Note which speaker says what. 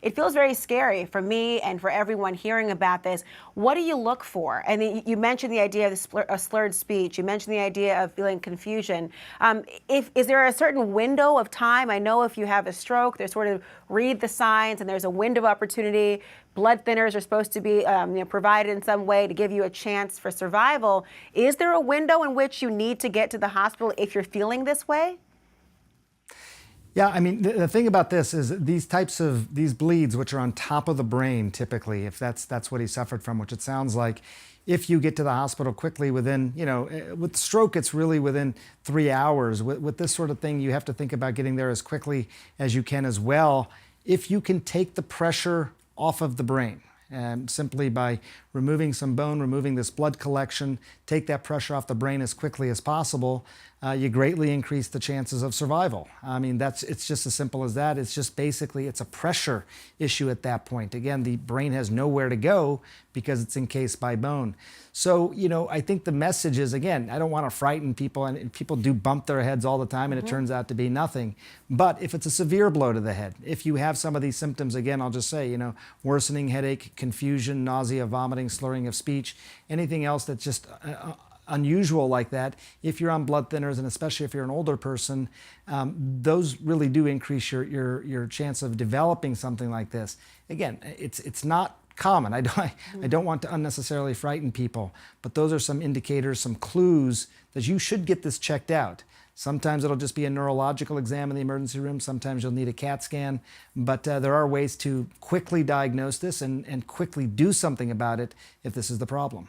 Speaker 1: It feels very scary for me and for everyone hearing about this. What do you look for? And you mentioned the idea of a slurred speech. You mentioned the idea of feeling confusion. Is there a certain window of time? I know if you have a stroke, there's sort of read the signs and there's a window of opportunity. Blood thinners are supposed to be provided in some way to give you a chance for survival. Is there a window in which you need to get to the hospital if you're feeling this way?
Speaker 2: Yeah, I mean, the thing about this is these bleeds, which are on top of the brain, typically, if that's what he suffered from, which it sounds like, if you get to the hospital quickly within, with stroke, it's really within 3 hours. With this sort of thing, you have to think about getting there as quickly as you can as well. If you can take the pressure off of the brain, simply by removing some bone, removing this blood collection, take that pressure off the brain as quickly as possible, you greatly increase the chances of survival. I mean, it's just as simple as that. It's just basically, it's a pressure issue at that point. Again, the brain has nowhere to go because it's encased by bone. So, I think the message is, again, I don't want to frighten people, and people do bump their heads all the time, and it turns out to be nothing. But if it's a severe blow to the head, if you have some of these symptoms, again, I'll just say, worsening headache, confusion, nausea, vomiting, slurring of speech, anything else that's just unusual like that, if you're on blood thinners, and especially if you're an older person, those really do increase your chance of developing something like this. Again, it's not common. I don't want to unnecessarily frighten people, but those are some indicators, some clues that you should get this checked out. Sometimes it'll just be a neurological exam in the emergency room. Sometimes you'll need a CAT scan, but there are ways to quickly diagnose this and quickly do something about it if this is the problem.